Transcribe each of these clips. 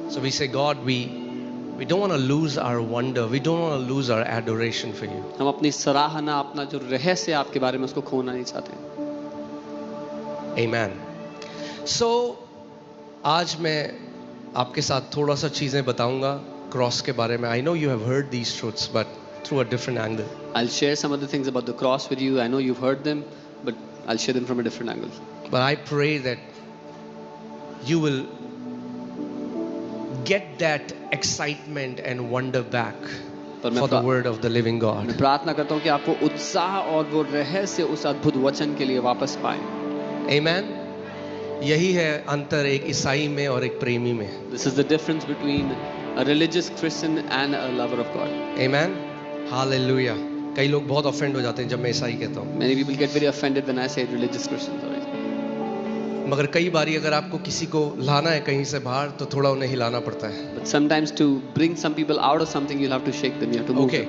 So we say, God, we don't want to lose our wonder. We don't want to lose our adoration for you. हम अपनी सराहना, अपना जो रहस्य आपके बारे में उसको खोना नहीं चाहते. Amen. So आज मैं आपके साथ थोड़ा सा चीजें बताऊंगा क्रॉस के बारे में. I know you have heard these truths, but through a different angle. I'll share some other things about the cross with you. I know you've heard them, but I'll share them from a different angle. But I pray that you will get that excitement and wonder back for the word of the living God. मैं प्रार्थना करता हूँ कि आपको उत्साह और वो रहस्य उस अद्भुत वचन के लिए वापस पाएं. Amen. यही है अंतर एक ईसाई में और एक प्रेमी में. This is the difference between a religious Christian and a lover of God. Amen. Hallelujah. कई लोग बहुत ऑफेंड हो जाते हैं जब मैं ईसाई कहता हूँ. Many people get very offended when I say religious Christians. Right? मगर कई बारी अगर आपको किसी को लाना है कहीं से बाहर तो थोड़ा उन्हें हिलाना पड़ता है. But sometimes to bring some people out of something, you'll have to shake them. You have to move them.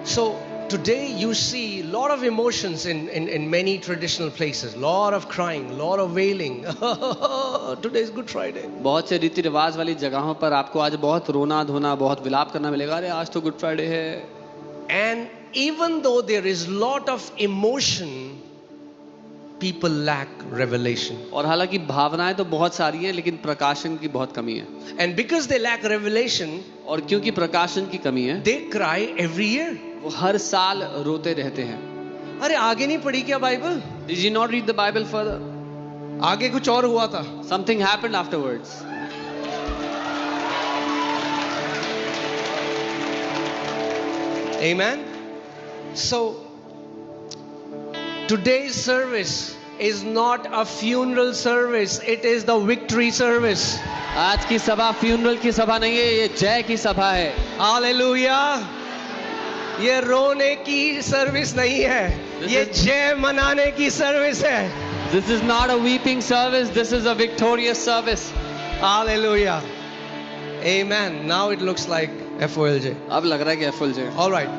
So today you see a lot of emotions in many traditional places. Lot of crying, lot of wailing. Today is Good Friday. बहुत से रीति रिवाज वाली जगहों पर आपको आज बहुत रोना धोना, बहुत विलाप करना मिलेगा. अरे आज तो गुड फ्राइडे है. And even though there is lot of emotion, people lack revelation. और हालांकि भावनाएं तो बहुत सारी हैं, लेकिन प्रकाशन की बहुत कमी है. And because they lack revelation, और क्योंकि प्रकाशन की कमी है, they cry every year. वो हर साल रोते रहते हैं. अरे आगे नहीं पढ़ी क्या Bible? Did you not read the Bible further? आगे कुछ और हुआ था. Something happened afterwards. Amen. So today's service is not a funeral service, it is the victory service. आज की सभा फ्यूनरल की सभा नहीं है, ये जय की सभा है. हालेलुया. ये रोने की सर्विस नहीं है, ये जय मनाने की सर्विस है. This is not a weeping service, this is a victorious service. Hallelujah. Amen. Now it looks like FOLJ. अब लग रहा है कि FOLJ. All right.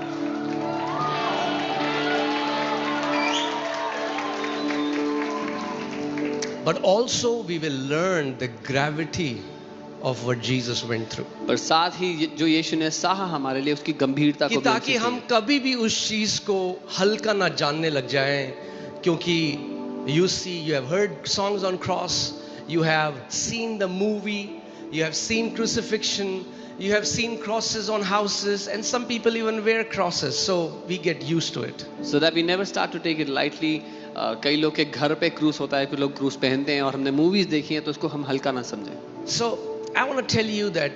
But also we will learn the gravity of what Jesus went through. पर साथ ही जो यीशु ने सहा हमारे लिए उसकी गंभीरता को, ताकि हम कभी भी उस चीज को हल्का ना जानने लग जाएं. क्योंकि you see, you have heard songs on cross, you have seen the movie, you have seen crucifixion, you have seen crosses on houses, and some people even wear crosses, so we get used to it. So that we never start to take it lightly. कई लोग के घर पे क्रूस होता है, कुछ लोग क्रूस पहनते हैं, और हमने मूवीज देखी हैं तो उसको हम हल्का ना समझें. So I want to tell you that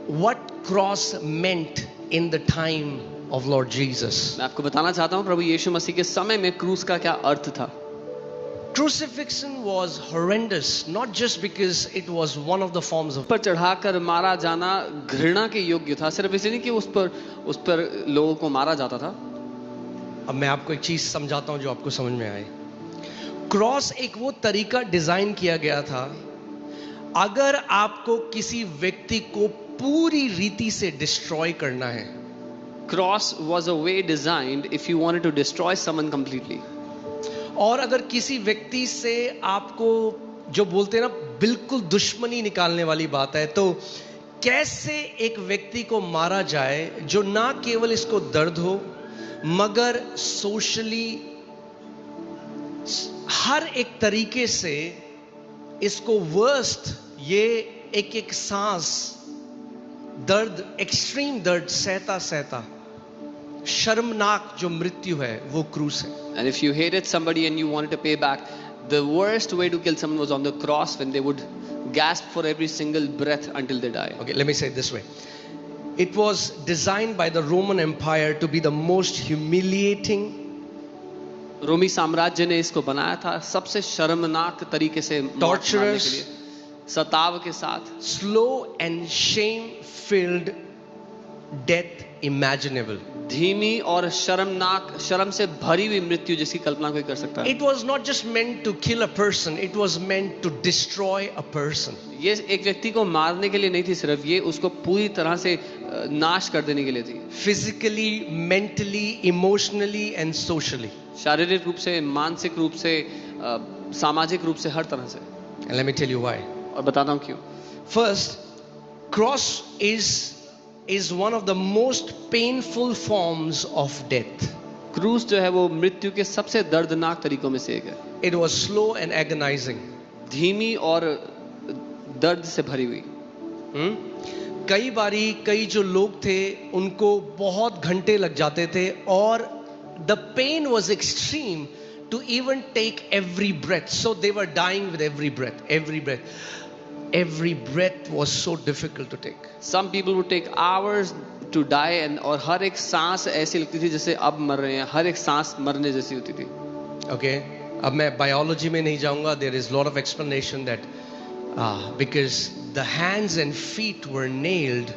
what cross meant in the time of Lord Jesus. मैं आपको बताना चाहता हूँ प्रभु यीशु मसीह के समय में क्रूस का क्या अर्थ था. Crucifixion was horrendous, not just because it was one of the forms of. पर चढ़ाकर मारा जाना घृणा के योग्य था, सिर्फ इसलिए नहीं कि उस पर लोगों को मारा जाता था. अब मैं आपको एक चीज समझाता हूं जो आपको समझ में आए. क्रॉस एक वो तरीका डिजाइन किया गया था, अगर आपको किसी व्यक्ति को पूरी रीति से डिस्ट्रॉय करना है. Cross was a way designed if you wanted to destroy someone completely. और अगर किसी व्यक्ति से आपको जो बोलते हैं ना बिल्कुल दुश्मनी निकालने वाली बात है, तो कैसे एक व्यक्ति को मारा जाए जो ना केवल इसको दर्द हो मगर सोशली हर एक तरीके से इसको वर्स्ट, ये एक एक सांस दर्द, एक्सट्रीम दर्द सहता सहता शर्मनाक जो मृत्यु है वो क्रूस है. And if you hated somebody and you wanted to pay back, the worst way to kill someone was on the cross, when they would gasp for every single breath until they die. Okay, let me say it this way. It was designed by the Roman Empire to be the most humiliating. रोमी साम्राज्य ने इसको बनाया था सबसे शर्मनाक तरीके से, torturous, सताव के साथ, slow and shame-filled death imaginable. धीमी और शर्म से भरी हुई मृत्यु जिसकी कल्पना कोई कर सकता है. It was not just meant to kill a person, it was meant to destroy a person. ये एक व्यक्ति को मारने के लिए नहीं थी सिर्फ, ये उसको पूरी तरह से नाश कर देने के लिए थी. Physically, mentally, emotionally and socially. शारीरिक रूप से, मानसिक रूप से, सामाजिक रूप से, हर तरह से. And let me tell you why. और बताता हूँ क्यों. First, Cross is one of the most painful forms of death. क्रूस जो है वो मृत्यु के सबसे दर्दनाक तरीकों में से एक है. It was slow and agonizing. धीमी और दर्द से भरी हुई. कई बारी कई जो लोग थे उनको बहुत घंटे लग जाते थे और the pain was extreme to even take every breath. So they were dying with every breath. Every breath was so difficult to take. Some people would take hours to die and और हर एक सांस ऐसी लगती थी जैसे अब मर रहे हैं. हर एक सांस मरने जैसी होती थी. Okay. अब मैं बायोलॉजी में नहीं जाऊंगा. There is lot of explanation that because the hands and feet were nailed.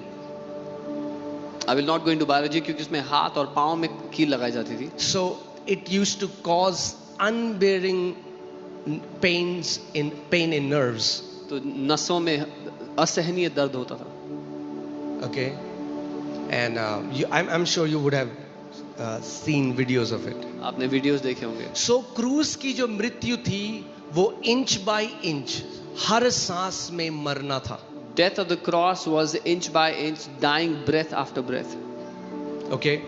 I will not go into biology क्योंकि उसमें हाथ और पाँव में कील लगाई जाती थी. So it used to cause unbearing pain in nerves. तो नसों में असहनीय दर्द होता था. Okay. And I'm sure you would have seen videos of it. आपने वीडियोस देखे होंगे. So क्रूस की जो मृत्यु थी वो इंच बाय इंच हर सांस में मरना था. Death of the cross was inch by inch, dying breath after breath. Okay.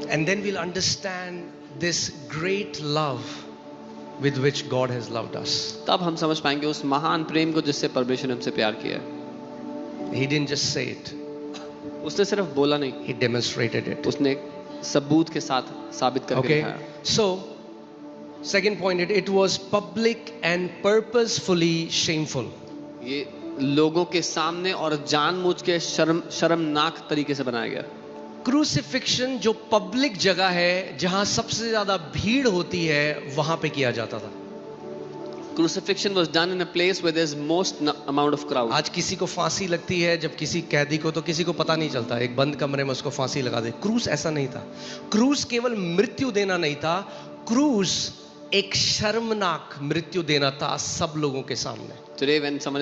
And then we'll understand this great love with which God has loved us. तब हम समझ पाएंगे उस महान प्रेम को जिससे परमेश्वर ने हमसे प्यार किया. He didn't just say it. उसने सिर्फ बोला नहीं. He demonstrated it. उसने सबूत के साथ साबित करके दिखाया. So, second point, it was public and purposefully shameful. ये लोगों के सामने और जानबूझ के शर्मनाक तरीके से बनाया गया. क्रूसिफिक्शन जो पब्लिक जगह है जहां सबसे ज्यादा भीड़ होती है वहां पे किया जाता था. Crucifixion was done in a place where there's most amount of crowd. आज किसी को फांसी लगती है जब किसी कैदी को तो किसी को पता नहीं चलता. एक बंद कमरे में उसको फांसी लगा दे. क्रूस ऐसा नहीं था. क्रूस केवल मृत्यु देना नहीं था. क्रूस एक शर्मनाक मृत्यु देना था सब लोगों के सामने. Today when someone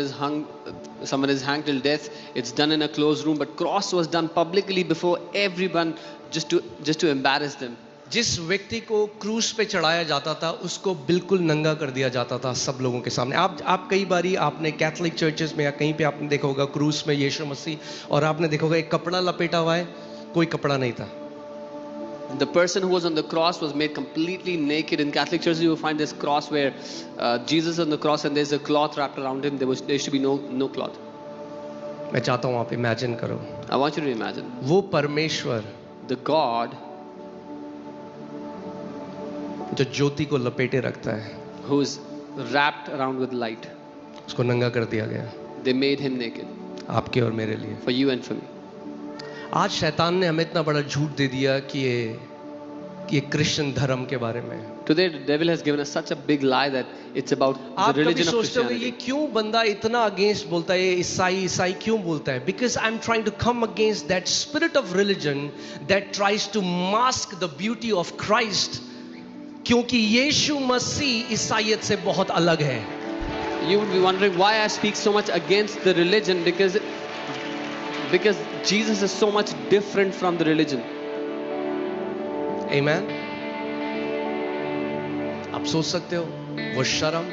is hanged till death, it's done in a closed room, but cross was done publicly before everyone just to embarrass them. जिस व्यक्ति को क्रूस पे चढ़ाया जाता था उसको बिल्कुल नंगा कर दिया जाता था सब लोगों के सामने. आप कई बारी आपने कैथोलिक चर्चेस में या कहीं पे आपने देखा होगा क्रूस में यीशु मसीह और आपने देखा होगा एक कपड़ा लपेटा हुआ है. कोई कपड़ा नहीं था. The person who was on the cross was made completely naked. In Catholic churches you will find this cross where Jesus on the cross and there's a cloth wrapped around him. There should be no cloth. मैं चाहता हूँ आप imagine करो. I want you to imagine. वो परमेश्वर the God जो ज्योति को लपेटे रखता है, who is wrapped around with light, उसको नंगा कर दिया गया. they made him naked आपके और मेरे लिए. for you and for me. आज शैतान ने हमें इतना बड़ा झूठ दे दिया कि ये क्रिश्चियन धर्म के बारे में. Today the devil has given us such a big lie that it's about the religion of Christianity. ये क्यों बंदा इतना अगेंस्ट बोलता है, ईसाई क्यों बोलता है? Because I'm trying to come against that spirit of religion that tries to mask the beauty of Christ. क्योंकि यीशु मसीह ईसाईयत से बहुत अलग है. You would be wondering why I speak so much against the religion, because Jesus is so much different from the religion. Amen. आप सोच सकते हो वो शर्म.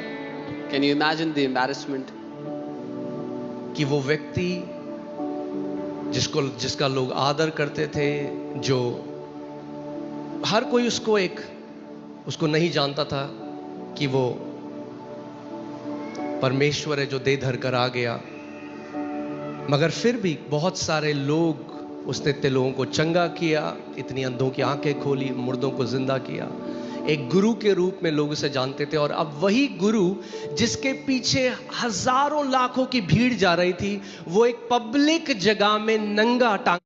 Can you imagine the embarrassment? कि वो व्यक्ति जिसका लोग आदर करते थे, जो हर कोई उसको नहीं जानता था कि वो परमेश्वर है जो दे धर कर आ गया, मगर फिर भी बहुत सारे लोग उसने इतने लोगों को चंगा किया, इतनी अंधों की आंखें खोली, मुर्दों को जिंदा किया. एक गुरु के रूप में लोग उसे जानते थे. और अब वही गुरु जिसके पीछे हजारों लाखों की भीड़ जा रही थी, वो एक पब्लिक जगह में नंगा टांग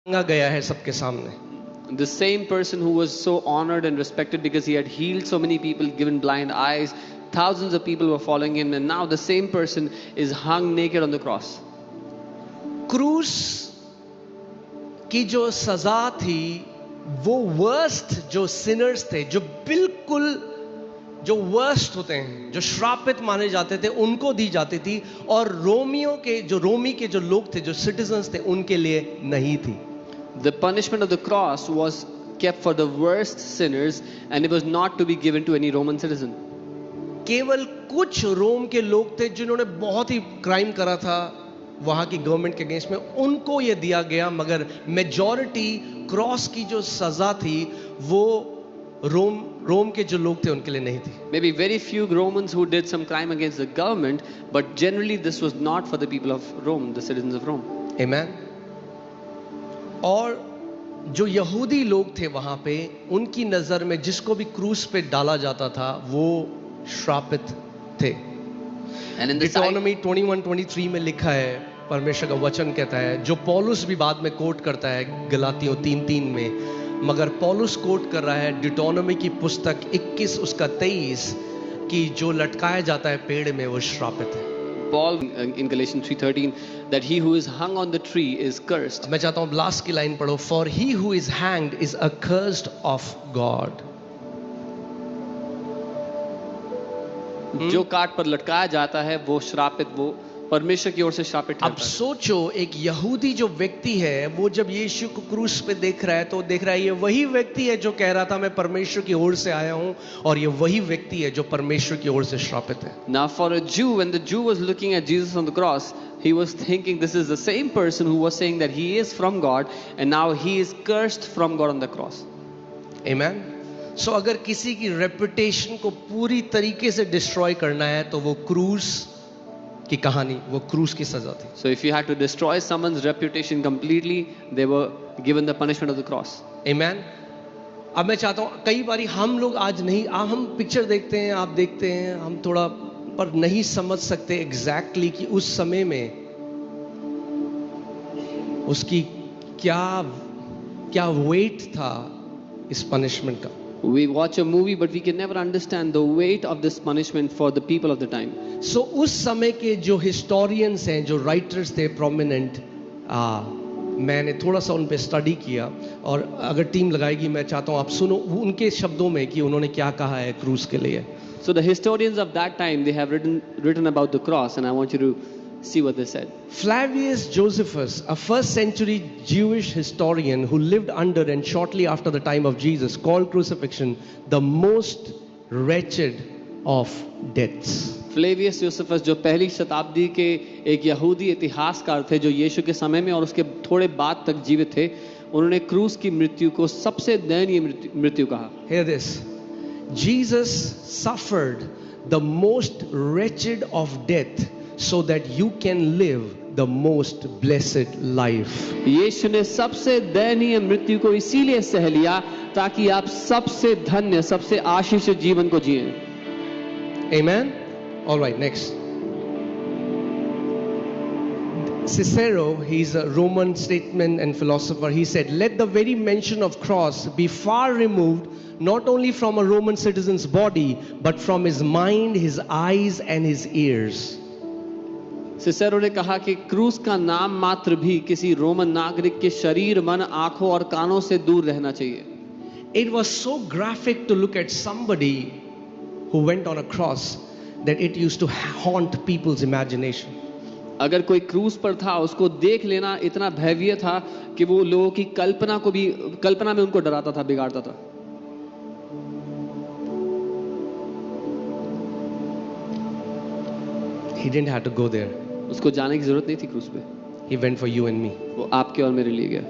गया है सबके सामने. The same person who was so honored and respected because he had healed so many people, given blind eyes, thousands of people were following him, and now the same person is hung naked on the cross. क्रूस की जो सजा थी वो worst जो Sinners थे, जो बिल्कुल जो वर्स्ट होते हैं, जो श्रापित माने जाते थे, उनको दी जाती थी, और रोमी के जो लोग थे, जो सिटीजन्स थे, उनके लिए नहीं थी. The punishment of the cross was kept for the worst sinners and it was not to be given to any Roman citizen. केवल कुछ रोम के लोग थे जिन्होंने बहुत ही क्राइम करा था वहां की गवर्नमेंट के अगेंस्ट में, उनको ये दिया गया, मगर मेजॉरिटी क्रॉस की जो सजा थी वो रोम के जो लोग थे उनके लिए नहीं थी. Maybe very few Romans who did some crime against the government, but generally this was not for the people of Rome, the citizens of Rome. Amen. और जो यहूदी लोग थे वहां पे, उनकी नजर में जिसको भी क्रूस पे डाला जाता था वो श्रापित थे. And in the Deuteronomy 21:23 में लिखा है, परमेश्वर का वचन कहता है, जो पौलुस भी बाद में कोट करता है गलातियों 3:3 में, मगर पौलुस कोट कर रहा है Deuteronomy की पुस्तक 21 उसका 23 कि जो लटकाया जाता है पेड़ में वो श्रापित है. Paul in Galatians 3:13 that he who is hung on the tree is cursed. मैं चाहता हूं लास्ट की लाइन पढ़ो. For he who is hanged is accursed of God. जो काट पर लटकाया जाता है वो श्रापित, वो परमेश्वर की ओर से श्रापित अब ठहरता है. सोचो, एक यहूदी जो व्यक्ति है वो जब यीशु को क्रूस पे देख रहा है तो देख रहा है ये वही व्यक्ति है जो कह रहा था मैं परमेश्वर की ओर से आया हूं, और ये वही व्यक्ति है जो परमेश्वर की ओर से श्रापित है. Now for a Jew, when the Jew was looking at Jesus on the cross, he was thinking this is the same person who was saying that he is from God and now he is cursed from God on the cross. Amen. सो अगर किसी की reputation को पूरी तरीके से destroy करना है तो वो क्रूस की कहानी, वो क्रूस की सजा थी. So if you had to destroy someone's reputation completely, they were given the punishment of the cross. Amen. अब मैं चाहता हूं, कई बारी हम लोग आज नहीं, हम पिक्चर देखते हैं, आप देखते हैं, हम थोड़ा पर नहीं समझ सकते एग्जैक्टली कि उस समय में उसकी क्या वेट था इस पनिशमेंट का. We watch a movie but we can never understand the weight of this punishment for the people of the time. सो उस समय के जो हिस्टोरियंस हैं, जो राइटर्स थे प्रोमिनेंट, मैंने थोड़ा सा उन पे स्टडी किया, और अगर टीम लगाएगी मैं चाहता हूं आप सुनो उनके शब्दों में कि उन्होंने क्या कहा है क्रूस के लिए. So the historians of that time, they have written about the cross, and I want you to see what they said. Flavius Josephus, a first century Jewish historian who lived under and shortly after the time of Jesus, called crucifixion the most wretched of deaths. Flavius Josephus जो पहली शताब्दी के एक यहूदी इतिहासकार थे जो यीशु के समय में और उसके थोड़े बाद तक जीवित थे, उन्होंने क्रूस की मृत्यु को सबसे दयनीय मृत्यु कहा. Hear this. Jesus suffered the most wretched of death so that you can live the most blessed life. यीशु ने सबसे दयनीय मृत्यु को इसीलिए सह लिया ताकि आप सबसे धन्य, सबसे आशीषित जीवन को जिएं. Amen. All right, next. Cicero, he's a Roman statesman and philosopher. He said, "Let the very mention of cross be far removed, not only from a Roman citizen's body, but from his mind, his eyes, and his ears." Cicero ने कहा कि क्रूस का नाम मात्र भी किसी Roman नागरिक के शरीर, मन, आंखों और कानों से दूर रहना चाहिए. It was so graphic to look at somebody who went on a cross that it used to haunt people's imagination. अगर कोई क्रूस पर था, उसको देख लेना इतना भयावह था कि वो लोगों की कल्पना में उनको डराता था, बिगाड़ता था. He didn't have to go there. उसको जाने की जरूरत नहीं थी क्रूस पे. He went for you and me. वो आपके और मेरे लिए गया.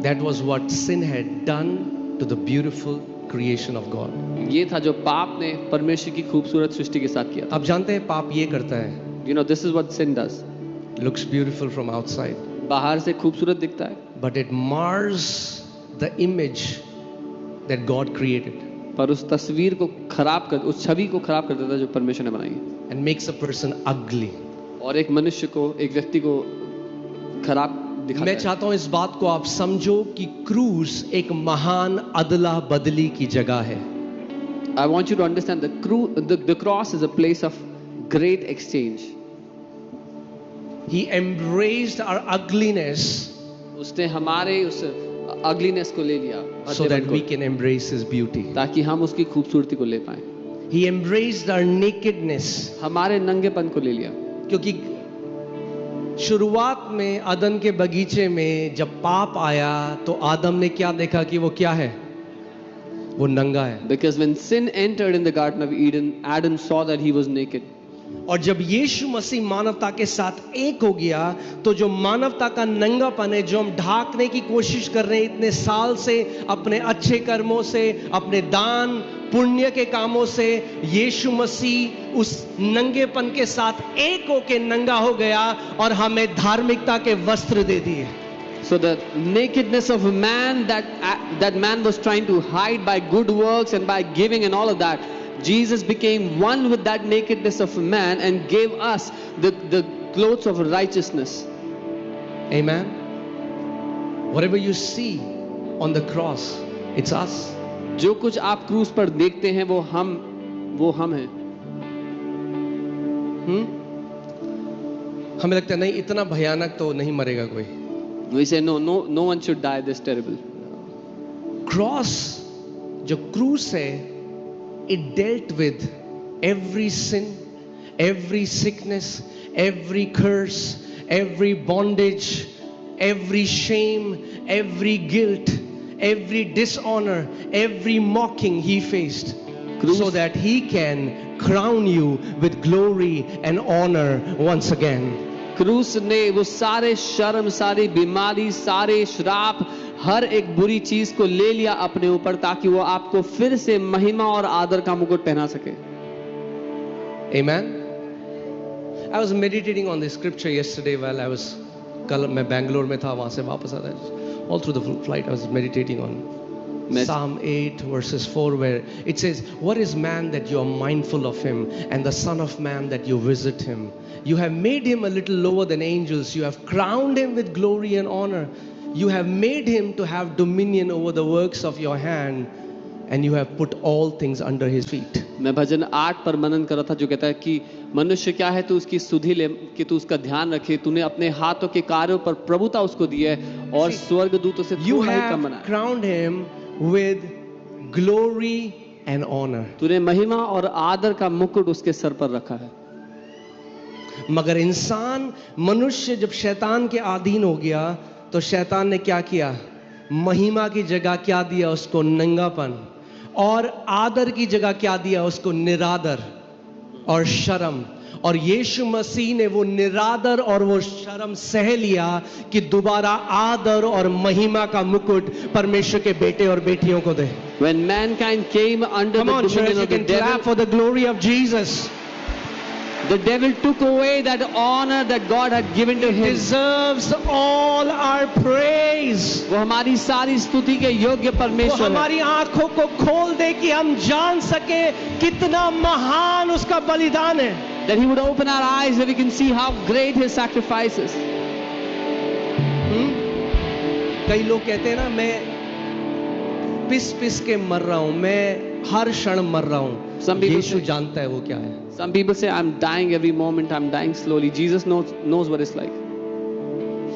That was what sin had done to the beautiful creation of God. ये था जो पाप ने परमेश्वर की खूबसूरत सृष्टि के साथ किया था. आप जानते हैं पाप ये करता है, You know, this is what sin does. looks beautiful from outside, बाहर से खूबसूरत दिखता है, but it mars the image that God created पर उस तस्वीर को उस छवि को खराब कर देता है जो परमेश्वर ने बनाई है, and makes a person ugly. और एक मनुष्य को, एक व्यक्ति को खराब दिखाता मैं है. चाहता हूं इस बात को आप समझो कि क्रूस एक महान अदला बदली की जगह है. I want you to understand the cross is a place of great exchange. He embraced our ugliness उसने हमारे उस ugliness को ले लिया, so that भद्देपन we को, can embrace His beauty. ताकि हम उसकी खूबसूरती को ले पाएं. He embraced our nakedness. हमारे नंगेपन को ले लिया. क्योंकि शुरुआत में अदन के बगीचे में जब पाप आया तो आदम ने क्या देखा कि वो क्या है, वो नंगा है. Because when sin entered in the Garden of Eden, Adam saw that he was naked. और जब यीशु मसीह मानवता के साथ एक हो गया तो जो मानवता का नंगापन है, जो हम ढाकने की कोशिश कर रहे हैं इतने साल से अपने अच्छे कर्मों से, अपने दान पुण्य के कामों से, यीशु मसीह उस नंगेपन के साथ एक होके नंगा हो गया और हमें धार्मिकता के वस्त्र दे दिए. So the nakedness of a man that man was trying to hide by good works and by giving and all of that, Jesus became one with that nakedness of a man and gave us the clothes of righteousness. Amen. Whatever you see on the cross, it's us. जो कुछ आप क्रूस पर देखते हैं वो हम हैं. हमें लगता है नहीं इतना भयानक तो नहीं मरेगा कोई. We say no one should die this terrible. Cross जो क्रूस है, it dealt with every sin, every sickness, every curse, every bondage, every shame, every guilt, every dishonor, every mocking he faced, so that he can crown you with glory and honor once again. क्रूस ने वो सारे शर्म, सारी बीमारी, सारे श्राप, हर एक बुरी चीज को ले लिया अपने ऊपर ताकि वो आपको फिर से महिमा और आदर का मुकुट पहना सके. Amen. I was meditating on this scripture yesterday while I was, कल मैं बैंगलोर में था, वहां से वापस आ रहा. All through the flight I was meditating on Psalm 8 verses 4 where it says, what is man that you are mindful of him, and the son of man that you visit him? You have made him a little lower than angels. You have crowned him with glory and honor. You have made him to have dominion over the works of your hand, and you have put all things under his feet. मैं भजन 8 पर मनन कर रहा था जो कहता है कि मनुष्य क्या है, तू उसकी सुधि ले, कि तू उसका ध्यान रखे. तूने अपने हाथों के कार्यों पर प्रभुता उसको दी है और स्वर्गदूतों से You थोड़ा ही कम have बनाया. crowned him with glory and honor. तूने महिमा और आदर का मुकुट उसके सर पर रखा है. मगर इंसान, मनुष्य जब शैतान के अधीन हो गया तो शैतान ने क्या किया, महिमा की जगह क्या दिया उसको, नंगापन, और आदर की जगह क्या दिया उसको, निरादर और शर्म. और यीशु मसीह ने वो निरादर और वो शर्म सह लिया कि दोबारा आदर और महिमा का मुकुट परमेश्वर के बेटे और बेटियों को दे. When mankind came under Come on, the church, dominion you of the can clap devil, for the glory of Jesus. the devil took away that honor that God had given to him. Deserves all our praise. वो हमारी सारी स्तुति के योग्य वो परमेश्वर है. हमारी आंखों को खोल दे कि हम जान सके कितना महान उसका बलिदान है. That he would open our eyes that we can see how great his sacrifice is. कई लोग कहते हैं ना, मैं पिस पिस के मर रहा हूं, मैं हर क्षण मर रहा हूं. यीशु जानता है वो क्या है. Some people say I'm dying every moment, I'm dying slowly. Jesus knows what it's like.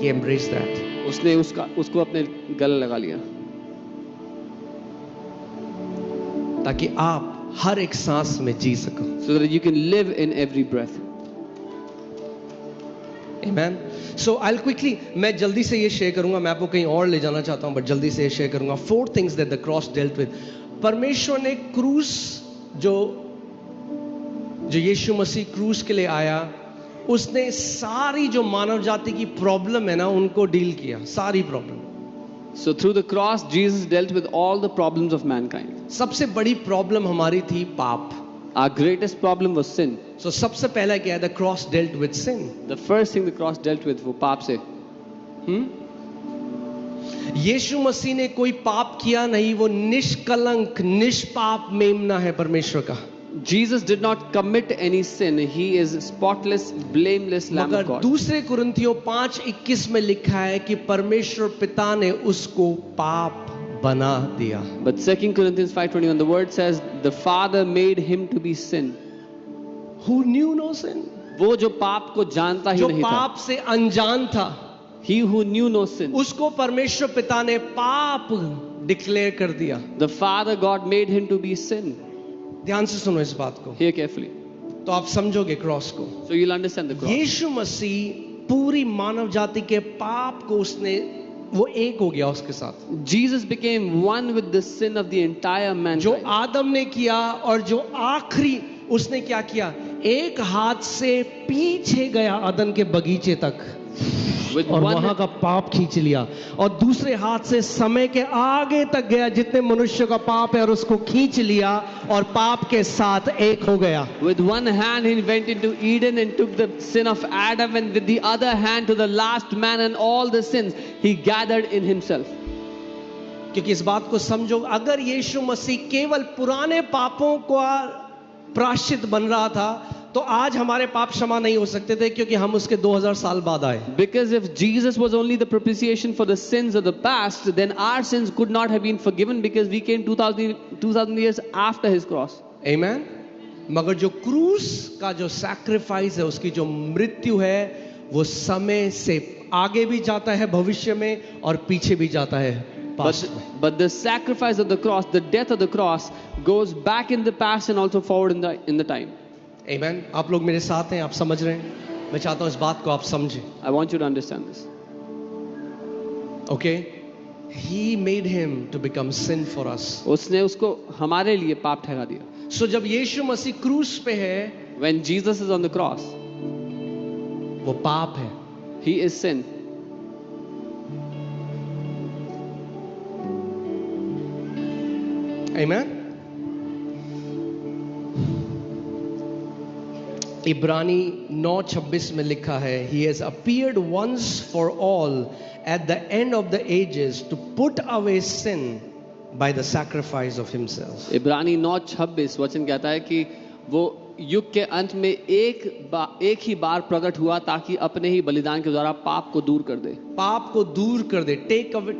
He embraced that. उसने उसको अपने गले लगा लिया ताकि आप हर एक सांस में जी सको. so that you can live in every breath. Amen. So I'll quickly, मैं जल्दी से ये शेयर करूंगा, मैं आपको कहीं और ले जाना चाहता हूं बट जल्दी से ये शेयर करूंगा. 4 things that the cross dealt with. परमेश्वर ने क्रूस जो यीशु मसीह क्रूस के लिए आया, उसने सारी जो मानव जाति की प्रॉब्लम है ना उनको डील किया, सारी problem. So through the cross Jesus dealt with all the problems of mankind. सबसे बड़ी प्रॉब्लम हमारी थी पाप. Our greatest problem was sin. So सबसे पहला क्या है, the cross dealt with sin. The first thing the cross dealt with वो पाप से. यीशु मसीह ने कोई पाप किया नहीं, वो निष्कलंक निष्पाप मेमना है परमेश्वर का. Jesus did not commit any sin. He is spotless, blameless Lamb of मगर God. दूसरे कुरिन्थियों 5:21 में लिखा है कि परमेश्वर पिता ने उसको पाप बना दिया. But 2 Corinthians 5:21 the word says the Father made him to be sin. Who knew no sin? वो जो पाप को जानता ही जो नहीं था, पाप से अनजान था, he who knew no sin. उसको परमेश्वर पिता ने पाप डिक्लेयर कर दिया। The Father God made him to be sin. ध्यान से सुनो इस बात को, Hear carefully. तो आप समझोगे क्रॉस को। So you'll understand the cross. यीशु मसीह पूरी मानव जाति के पाप को उसने, वो एक हो गया उसके साथ। Jesus became one with the sin of the entire जो mankind. आदम ने किया और जो आखिरी उसने क्या किया, एक हाथ से पीछे गया अदन के बगीचे तक With और one वहां का पाप खींच लिया, और दूसरे हाथ से समय के आगे तक गया जितने मनुष्य का पाप है और उसको खींच लिया और पाप के साथ एक हो गया। With one hand he went into Eden and took the sin of Adam, and with the other hand to the last man and all the sins he gathered in himself. क्योंकि इस बात को समझो, अगर यीशु मसीह केवल पुराने पापों का प्रायश्चित बन रहा था तो आज हमारे पाप क्षमा नहीं हो सकते थे, क्योंकि हम उसके 2000 साल बाद आए। Because if Jesus was only the propitiation for the sins of the past, then our sins could not have been forgiven because we came 2000 years after his cross. आमेन। मगर जो क्रूस का जो सैक्रिफाइस है, उसकी जो मृत्यु है, वो समय से आगे भी जाता है भविष्य में और पीछे भी जाता है पास्ट में। But the sacrifice of the cross, the death of the cross, goes back in the past and also forward in the time. आमेन। आप लोग मेरे साथ हैं, आप समझ रहे हैं? मैं चाहता हूं इस बात को आप समझें। I want you to understand this. Okay? He made him to become sin for us. उसने उसको हमारे लिए पाप ठहरा दिया. So जब यीशु मसीह क्रूस पे है, When Jesus is on the cross, वो पाप है। he is sin. आमेन। इब्रानी 9:26 में लिखा है, He has appeared once for all at the end of the ages to put away sin by the sacrifice of himself. इब्रानी 9:26 वचन कहता है कि वो युग के अंत में एक ही बार प्रकट हुआ ताकि अपने ही बलिदान के द्वारा पाप को दूर कर दे। पाप को दूर कर दे,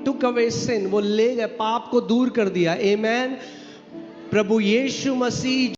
took away sin, वो ले गए, पाप को दूर कर दिया। आमेन। प्रभु यीशु मसीह